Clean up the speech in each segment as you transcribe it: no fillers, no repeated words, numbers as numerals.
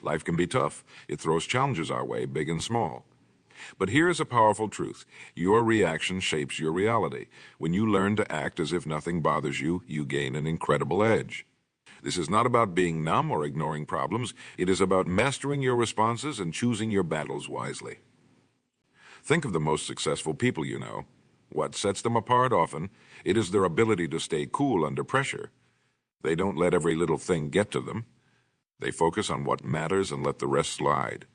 Life can be tough. It throws challenges our way, big and small. But here's a powerful truth. Your reaction shapes your reality. When you learn to act as if nothing bothers you, you gain an incredible edge. This is not about being numb or ignoring problems. It is about mastering your responses and choosing your battles wisely. Think of the most successful people you know. What sets them apart often, it is their ability to stay cool under pressure. They don't let every little thing get to them. They focus on what matters and let the rest slide.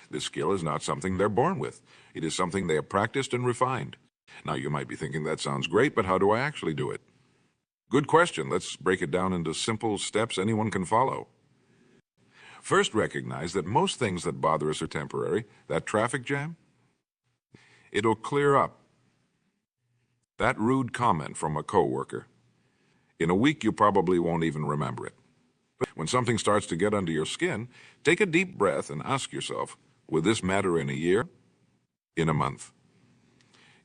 This skill is not something they're born with. It is something they have practiced and refined. Now you might be thinking, that sounds great, but how do I actually do it? Good question. Let's break it down into simple steps anyone can follow. First, recognize that most things that bother us are temporary. That traffic jam, it'll clear up. That rude comment from a coworker, in a week you probably won't even remember it. When something starts to get under your skin, take a deep breath and ask yourself, will this matter in a year? In a month?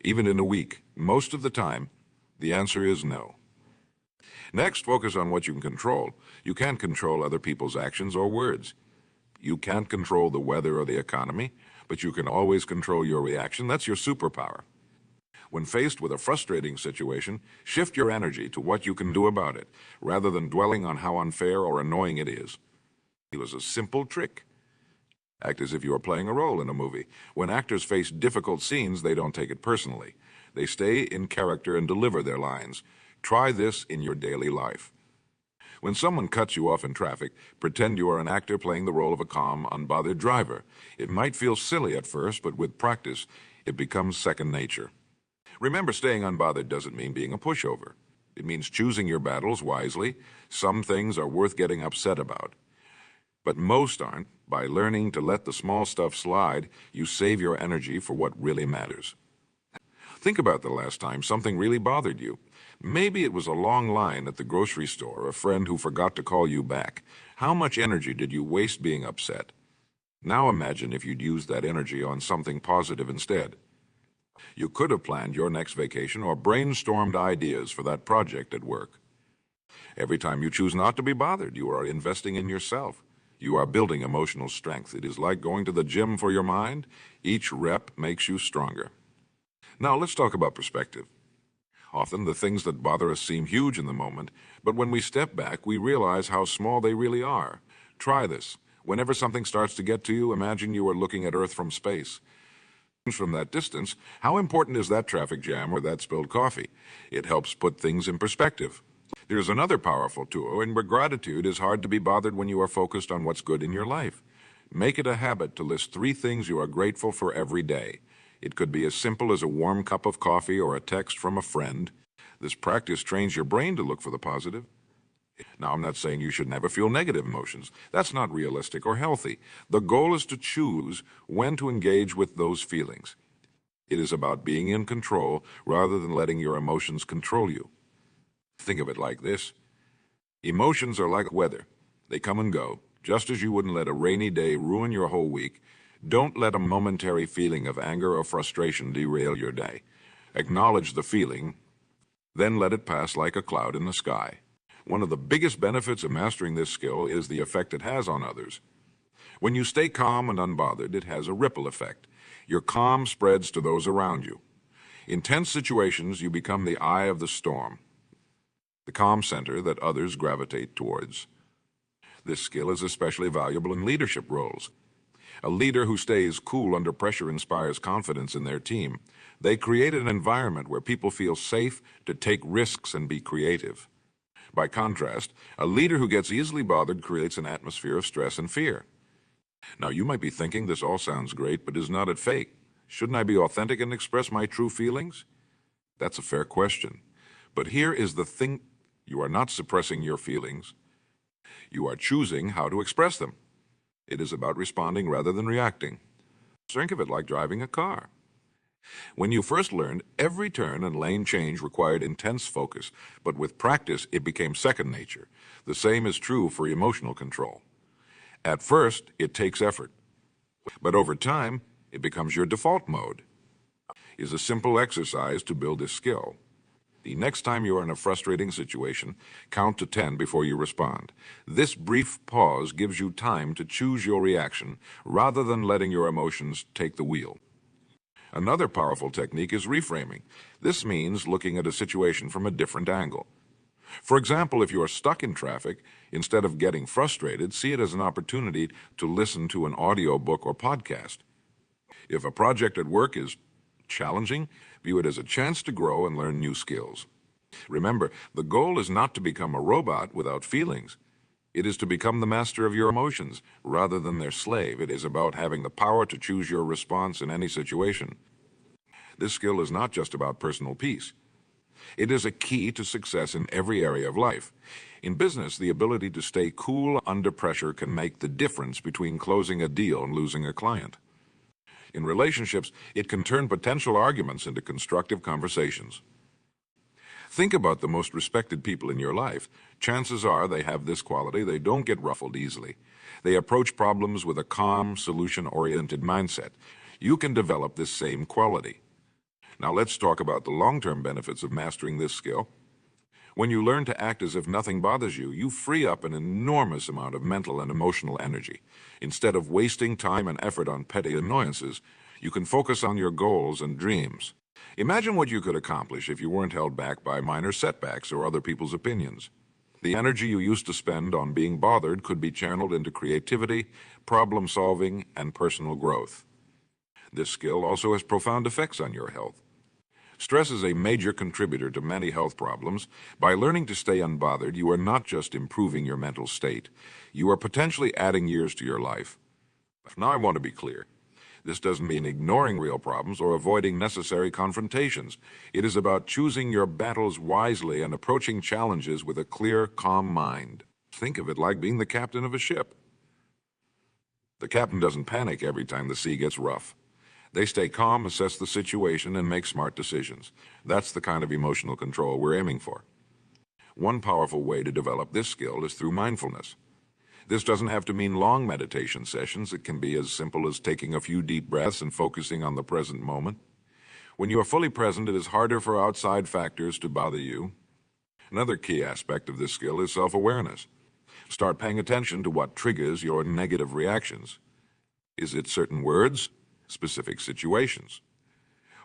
Even in a week? Most of the time, the answer is no. Next, focus on what you can control. You can't control other people's actions or words. You can't control the weather or the economy, but you can always control your reaction. That's your superpower. When faced with a frustrating situation, shift your energy to what you can do about it, rather than dwelling on how unfair or annoying it is. It was a simple trick. Act as if you are playing a role in a movie. When actors face difficult scenes, they don't take it personally. They stay in character and deliver their lines. Try this in your daily life. When someone cuts you off in traffic, pretend you are an actor playing the role of a calm, unbothered driver. It might feel silly at first, but with practice, it becomes second nature. Remember, staying unbothered doesn't mean being a pushover. It means choosing your battles wisely. Some things are worth getting upset about, but most aren't. By learning to let the small stuff slide, you save your energy for what really matters. Think about the last time something really bothered you. Maybe it was a long line at the grocery store, or a friend who forgot to call you back. How much energy did you waste being upset? Now imagine if you'd used that energy on something positive instead. You could have planned your next vacation or brainstormed ideas for that project at work. Every time you choose not to be bothered, you are investing in yourself. You are building emotional strength. It is like going to the gym for your mind. Each rep makes you stronger. Now let's talk about perspective. Often the things that bother us seem huge in the moment, but when we step back, we realize how small they really are. Try this. Whenever something starts to get to you, imagine you are looking at Earth from space. From that distance, how important is that traffic jam or that spilled coffee? It helps put things in perspective. There's another powerful tool, and gratitude is hard to be bothered when you are focused on what's good in your life. Make it a habit to list 3 things you are grateful for every day. It could be as simple as a warm cup of coffee or a text from a friend. This practice trains your brain to look for the positive. Now, I'm not saying you should never feel negative emotions. That's not realistic or healthy. The goal is to choose when to engage with those feelings. It is about being in control rather than letting your emotions control you. Think of it like this. Emotions are like weather. They come and go. Just as you wouldn't let a rainy day ruin your whole week, don't let a momentary feeling of anger or frustration derail your day. Acknowledge the feeling, then let it pass like a cloud in the sky. One of the biggest benefits of mastering this skill is the effect it has on others. When you stay calm and unbothered, it has a ripple effect. Your calm spreads to those around you. In tense situations, you become the eye of the storm, the calm center that others gravitate towards. This skill is especially valuable in leadership roles. A leader who stays cool under pressure inspires confidence in their team. They create an environment where people feel safe to take risks and be creative. By contrast, a leader who gets easily bothered creates an atmosphere of stress and fear. Now, you might be thinking this all sounds great, but is not it fake? Shouldn't I be authentic and express my true feelings? That's a fair question. But here is the thing. You are not suppressing your feelings. You are choosing how to express them. It is about responding rather than reacting. Think of it like driving a car. When you first learned, every turn and lane change required intense focus, but with practice, it became second nature. The same is true for emotional control. At first, it takes effort, but over time, it becomes your default mode. It is a simple exercise to build this skill. The next time you are in a frustrating situation, count to 10 before you respond. This brief pause gives you time to choose your reaction rather than letting your emotions take the wheel. Another powerful technique is reframing. This means looking at a situation from a different angle. For example, if you are stuck in traffic, instead of getting frustrated, see it as an opportunity to listen to an audiobook or podcast. If a project at work is challenging, view it as a chance to grow and learn new skills. Remember, the goal is not to become a robot without feelings. It is to become the master of your emotions rather than their slave. It is about having the power to choose your response in any situation. This skill is not just about personal peace. It is a key to success in every area of life. In business, the ability to stay cool under pressure can make the difference between closing a deal and losing a client. In relationships, it can turn potential arguments into constructive conversations. Think about the most respected people in your life. Chances are they have this quality. They don't get ruffled easily. They approach problems with a calm, solution-oriented mindset. You can develop this same quality. Now let's talk about the long-term benefits of mastering this skill. When you learn to act as if nothing bothers you, you free up an enormous amount of mental and emotional energy. Instead of wasting time and effort on petty annoyances, you can focus on your goals and dreams. Imagine what you could accomplish if you weren't held back by minor setbacks or other people's opinions. The energy you used to spend on being bothered could be channeled into creativity, problem solving, and personal growth. This skill also has profound effects on your health. Stress is a major contributor to many health problems. By learning to stay unbothered, you are not just improving your mental state, you are potentially adding years to your life. Now I want to be clear. This doesn't mean ignoring real problems or avoiding necessary confrontations. It is about choosing your battles wisely and approaching challenges with a clear, calm mind. Think of it like being the captain of a ship. The captain doesn't panic every time the sea gets rough. They stay calm, assess the situation, and make smart decisions. That's the kind of emotional control we're aiming for. One powerful way to develop this skill is through mindfulness. This doesn't have to mean long meditation sessions. It can be as simple as taking a few deep breaths and focusing on the present moment. When you are fully present, it is harder for outside factors to bother you. Another key aspect of this skill is self-awareness. Start paying attention to what triggers your negative reactions. Is it certain words? Specific situations?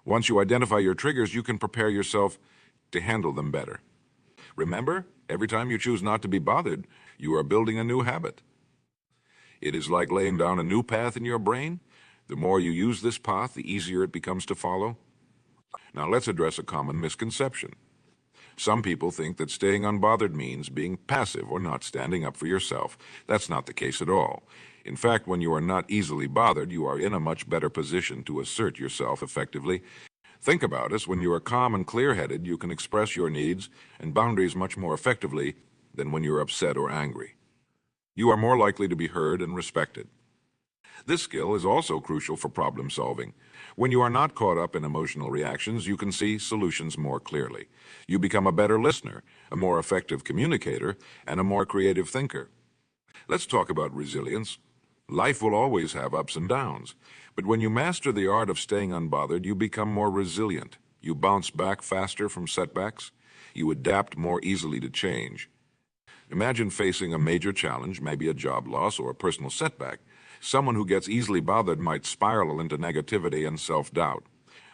Once you identify your triggers, you can prepare yourself to handle them better. Remember, every time you choose not to be bothered, you are building a new habit. It is like laying down a new path in your brain. The more you use this path, the easier it becomes to follow. Now let's address a common misconception. Some people think that staying unbothered means being passive or not standing up for yourself. That's not the case at all. In fact, when you are not easily bothered, you are in a much better position to assert yourself effectively. Think about it. When you are calm and clear-headed, you can express your needs and boundaries much more effectively than when you're upset or angry. You are more likely to be heard and respected. This skill is also crucial for problem solving. When you are not caught up in emotional reactions, you can see solutions more clearly. You become a better listener, a more effective communicator, and a more creative thinker. Let's talk about resilience. Life will always have ups and downs, but when you master the art of staying unbothered, you become more resilient. You bounce back faster from setbacks. You adapt more easily to change. Imagine facing a major challenge, maybe a job loss or a personal setback. Someone who gets easily bothered might spiral into negativity and self-doubt.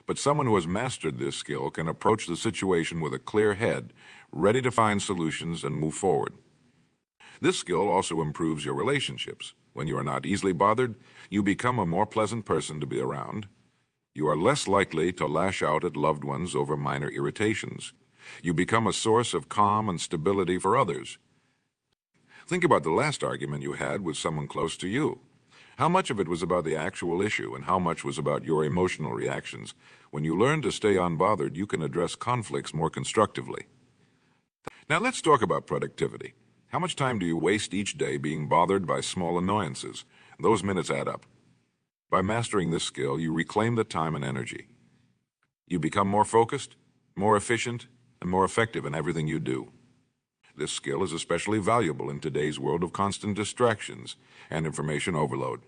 But someone who has mastered this skill can approach the situation with a clear head, ready to find solutions and move forward. This skill also improves your relationships. When you are not easily bothered, you become a more pleasant person to be around. You are less likely to lash out at loved ones over minor irritations. You become a source of calm and stability for others. Think about the last argument you had with someone close to you. How much of it was about the actual issue and how much was about your emotional reactions? When you learn to stay unbothered, you can address conflicts more constructively. Now let's talk about productivity. How much time do you waste each day being bothered by small annoyances? Those minutes add up. By mastering this skill, you reclaim the time and energy. You become more focused, more efficient, and more effective in everything you do. This skill is especially valuable in today's world of constant distractions and information overload.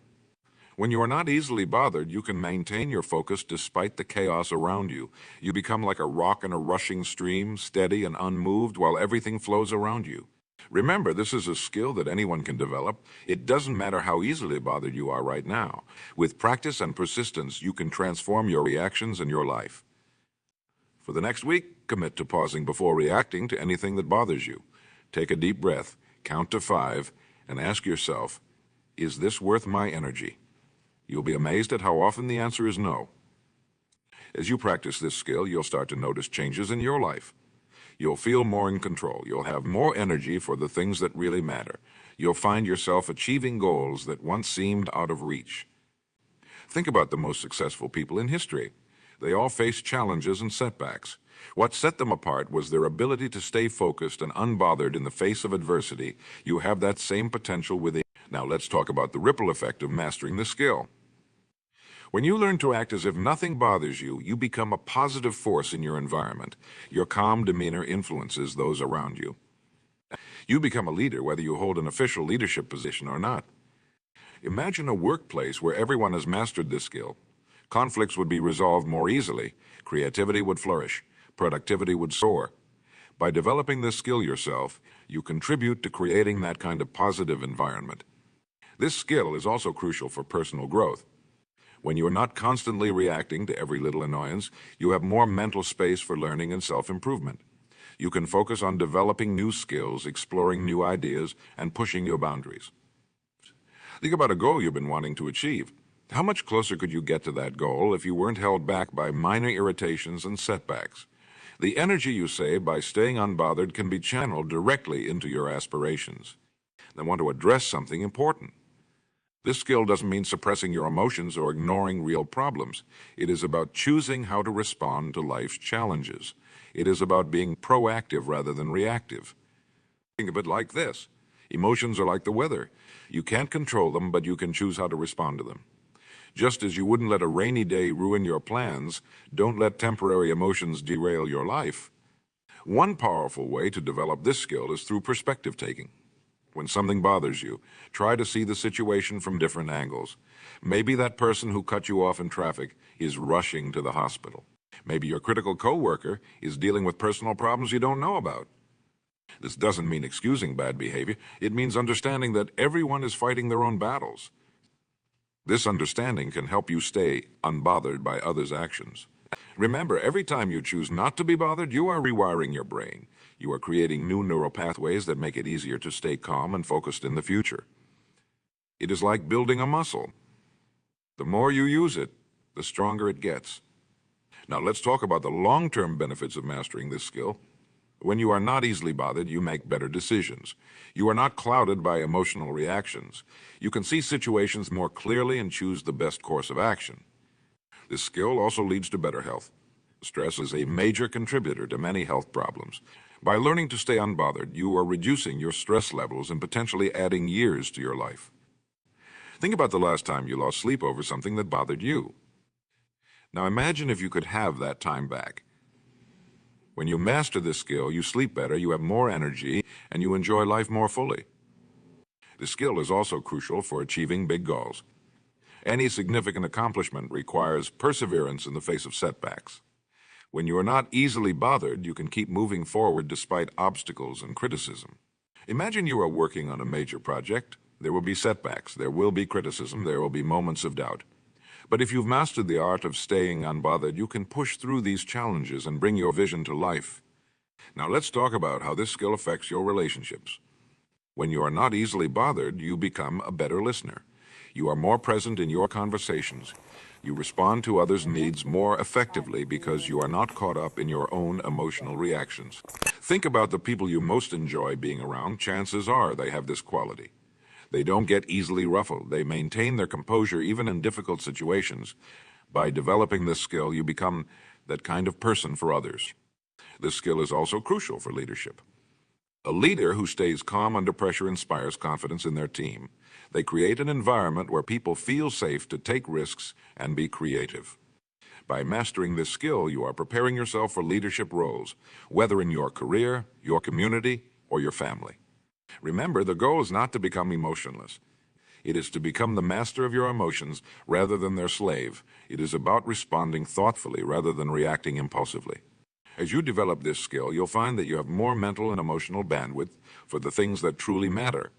When you are not easily bothered, you can maintain your focus despite the chaos around you. You become like a rock in a rushing stream, steady and unmoved while everything flows around you. Remember, this is a skill that anyone can develop. It doesn't matter how easily bothered you are right now. With practice and persistence, you can transform your reactions and your life. For the next week, commit to pausing before reacting to anything that bothers you. Take a deep breath, count to 5, and ask yourself, is this worth my energy? You'll be amazed at how often the answer is no. As you practice this skill, you'll start to notice changes in your life. You'll feel more in control. You'll have more energy for the things that really matter. You'll find yourself achieving goals that once seemed out of reach. Think about the most successful people in history. They all faced challenges and setbacks. What set them apart was their ability to stay focused and unbothered in the face of adversity. You have that same potential within. Now let's talk about the ripple effect of mastering this skill. When you learn to act as if nothing bothers you, you become a positive force in your environment. Your calm demeanor influences those around you. You become a leader whether you hold an official leadership position or not. Imagine a workplace where everyone has mastered this skill. Conflicts would be resolved more easily. Creativity would flourish. Productivity would soar. By developing this skill yourself, you contribute to creating that kind of positive environment. This skill is also crucial for personal growth. When you are not constantly reacting to every little annoyance, you have more mental space for learning and self-improvement. You can focus on developing new skills, exploring new ideas, and pushing your boundaries. Think about a goal you've been wanting to achieve. How much closer could you get to that goal if you weren't held back by minor irritations and setbacks? The energy you save by staying unbothered can be channeled directly into your aspirations. I want to address something important. This skill doesn't mean suppressing your emotions or ignoring real problems. It is about choosing how to respond to life's challenges. It is about being proactive rather than reactive. Think of it like this. Emotions are like the weather. You can't control them, but you can choose how to respond to them. Just as you wouldn't let a rainy day ruin your plans, don't let temporary emotions derail your life. One powerful way to develop this skill is through perspective taking. When something bothers you, try to see the situation from different angles. Maybe that person who cut you off in traffic is rushing to the hospital. Maybe your critical coworker is dealing with personal problems you don't know about. This doesn't mean excusing bad behavior. It means understanding that everyone is fighting their own battles. This understanding can help you stay unbothered by others' actions. Remember, every time you choose not to be bothered, you are rewiring your brain. You are creating new neural pathways that make it easier to stay calm and focused in the future. It is like building a muscle. The more you use it, the stronger it gets. Now let's talk about the long-term benefits of mastering this skill. When you are not easily bothered, you make better decisions. You are not clouded by emotional reactions. You can see situations more clearly and choose the best course of action. This skill also leads to better health. Stress is a major contributor to many health problems. By learning to stay unbothered, you are reducing your stress levels and potentially adding years to your life. Think about the last time you lost sleep over something that bothered you. Now imagine if you could have that time back. When you master this skill, you sleep better, you have more energy, and you enjoy life more fully. This skill is also crucial for achieving big goals. Any significant accomplishment requires perseverance in the face of setbacks. When you are not easily bothered, you can keep moving forward despite obstacles and criticism. Imagine you are working on a major project. There will be setbacks, there will be criticism, there will be moments of doubt. But if you've mastered the art of staying unbothered, you can push through these challenges and bring your vision to life. Now let's talk about how this skill affects your relationships. When you are not easily bothered, you become a better listener. You are more present in your conversations. You respond to others' needs more effectively because you are not caught up in your own emotional reactions. Think about the people you most enjoy being around. Chances are they have this quality. They don't get easily ruffled. They maintain their composure even in difficult situations. By developing this skill, you become that kind of person for others. This skill is also crucial for leadership. A leader who stays calm under pressure inspires confidence in their team. They create an environment where people feel safe to take risks and be creative. By mastering this skill, you are preparing yourself for leadership roles, whether in your career, your community, or your family. Remember, the goal is not to become emotionless. It is to become the master of your emotions rather than their slave. It is about responding thoughtfully rather than reacting impulsively. As you develop this skill, you'll find that you have more mental and emotional bandwidth for the things that truly matter.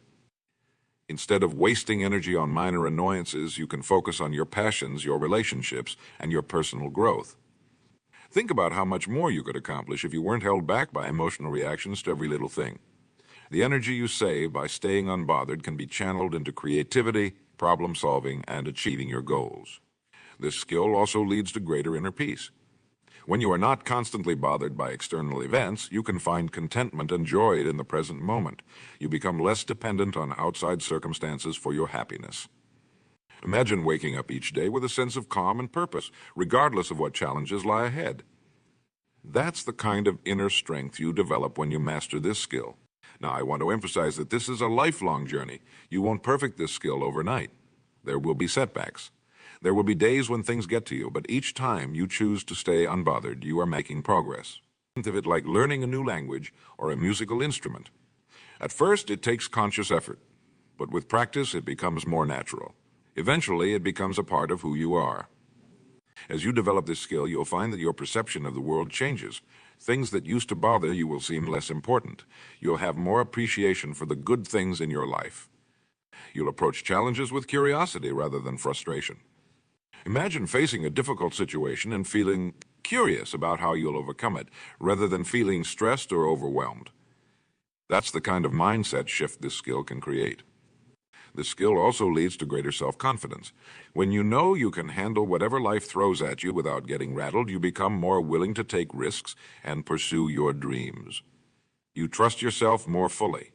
Instead of wasting energy on minor annoyances, you can focus on your passions, your relationships, and your personal growth. Think about how much more you could accomplish if you weren't held back by emotional reactions to every little thing. The energy you save by staying unbothered can be channeled into creativity, problem solving, and achieving your goals. This skill also leads to greater inner peace. When you are not constantly bothered by external events, you can find contentment and joy in the present moment. You become less dependent on outside circumstances for your happiness. Imagine waking up each day with a sense of calm and purpose, regardless of what challenges lie ahead. That's the kind of inner strength you develop when you master this skill. Now, I want to emphasize that this is a lifelong journey. You won't perfect this skill overnight. There will be setbacks. There will be days when things get to you, but each time you choose to stay unbothered, you are making progress. Think of it like learning a new language or a musical instrument. At first, it takes conscious effort, but with practice, it becomes more natural. Eventually, it becomes a part of who you are. As you develop this skill, you'll find that your perception of the world changes. Things that used to bother you will seem less important. You'll have more appreciation for the good things in your life. You'll approach challenges with curiosity rather than frustration. Imagine facing a difficult situation and feeling curious about how you'll overcome it, rather than feeling stressed or overwhelmed. That's the kind of mindset shift this skill can create. This skill also leads to greater self-confidence. When you know you can handle whatever life throws at you without getting rattled, you become more willing to take risks and pursue your dreams. You trust yourself more fully.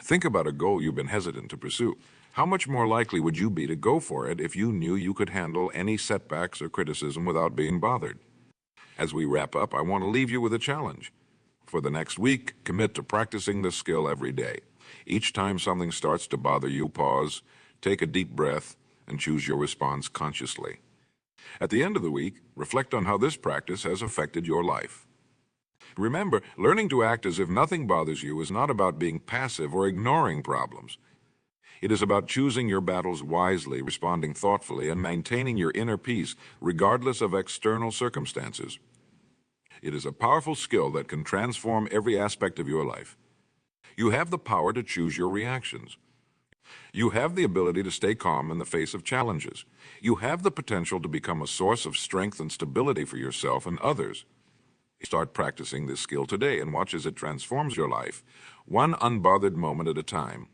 Think about a goal you've been hesitant to pursue. How much more likely would you be to go for it if you knew you could handle any setbacks or criticism without being bothered? As we wrap up, I want to leave you with a challenge. For the next week, commit to practicing this skill every day. Each time something starts to bother you, pause, take a deep breath, and choose your response consciously. At the end of the week, reflect on how this practice has affected your life. Remember, learning to act as if nothing bothers you is not about being passive or ignoring problems. It is about choosing your battles wisely, responding thoughtfully, and maintaining your inner peace regardless of external circumstances. It is a powerful skill that can transform every aspect of your life. You have the power to choose your reactions. You have the ability to stay calm in the face of challenges. You have the potential to become a source of strength and stability for yourself and others. Start practicing this skill today and watch as it transforms your life, one unbothered moment at a time.